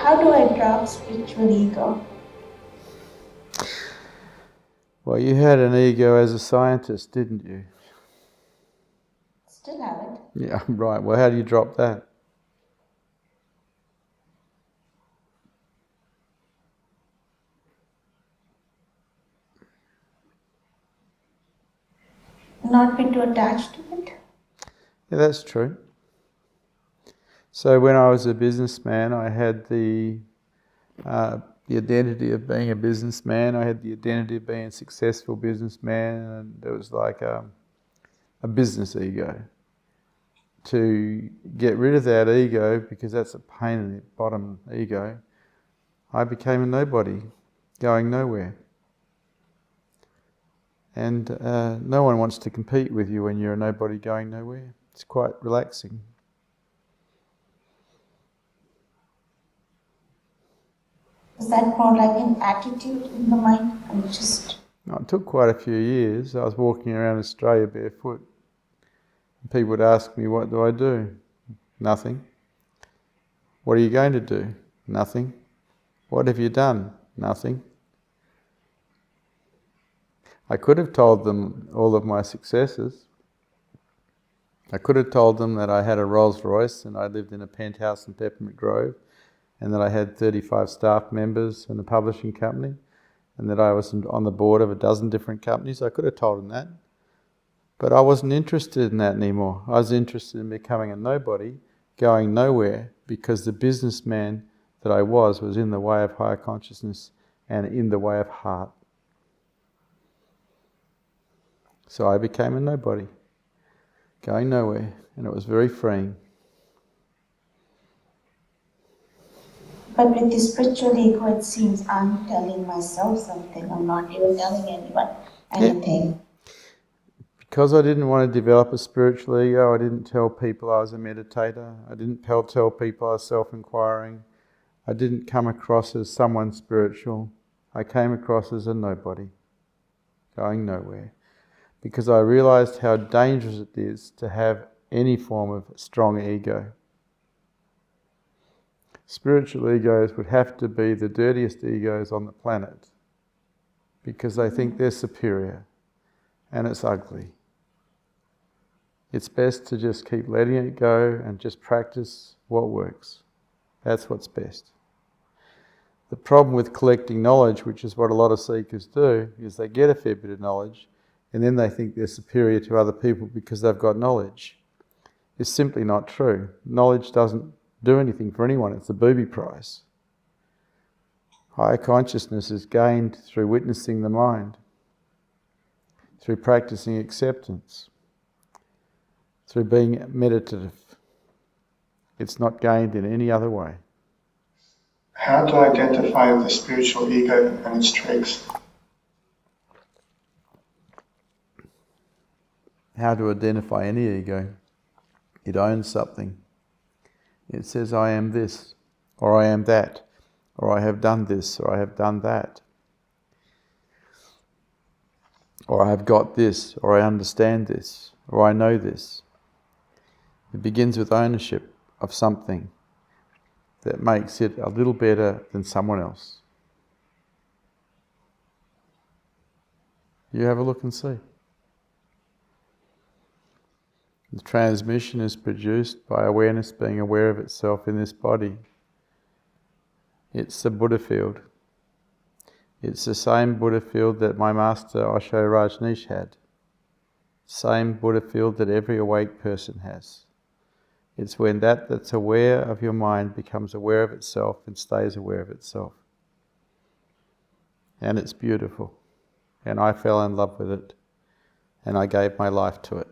How do I drop spiritual ego? Well, you had an ego as a scientist, didn't you? Still have it. Yeah, right. Well, how do you drop that? Not be too attached to it. Yeah, that's true. So when I was a businessman, I had the identity of being a businessman. I had the identity of being a successful businessman, and there was like a business ego. To get rid of that ego, because that's a pain in the bottom ego, I became a nobody, going nowhere. And no one wants to compete with you when you're a nobody going nowhere. It's quite relaxing. Is that more like an attitude in the mind? And just No, it took quite a few years. I was walking around Australia barefoot. People would ask me, what do I do? Nothing. What are you going to do? Nothing. What have you done? Nothing. I could have told them all of my successes. I could have told them that I had a Rolls Royce and I lived in a penthouse in Peppermint Grove, and that I had 35 staff members in a publishing company, and that I was on the board of a dozen different companies. I could have told them that. But I wasn't interested in that anymore. I was interested in becoming a nobody, going nowhere, because the businessman that I was in the way of higher consciousness and in the way of heart. So I became a nobody, going nowhere, and it was very freeing. but with the spiritual ego, it seems I'm telling myself something. I'm not even telling anyone anything. Yeah. Because I didn't want to develop a spiritual ego, I didn't tell people I was a meditator. I didn't tell people I was self-inquiring. I didn't come across as someone spiritual. I came across as a nobody, going nowhere. Because I realized how dangerous it is to have any form of strong ego. Spiritual egos would have to be the dirtiest egos on the planet, because they think they're superior, and it's ugly. It's best to just keep letting it go and just practice what works. That's what's best. The problem with collecting knowledge, which is what a lot of seekers do, is they get a fair bit of knowledge and then they think they're superior to other people because they've got knowledge. It's simply not true. Knowledge doesn't do anything for anyone. It's a booby prize. Higher consciousness is gained through witnessing the mind, through practicing acceptance, through being meditative. It's not gained in any other way. How to identify the spiritual ego and its tricks? How to identify any ego? It owns something. It says, I am this, or I am that, or I have done this, or I have done that, or I have got this, or I understand this, or I know this. It begins with ownership of something that makes it a little better than someone else. You have a look and see. The transmission is produced by awareness being aware of itself in this body. It's the Buddha field. It's the same Buddha field that my master Osho Rajneesh had. Same Buddha field that every awake person has. It's when that's aware of your mind becomes aware of itself and stays aware of itself. And it's beautiful. And I fell in love with it. And I gave my life to it.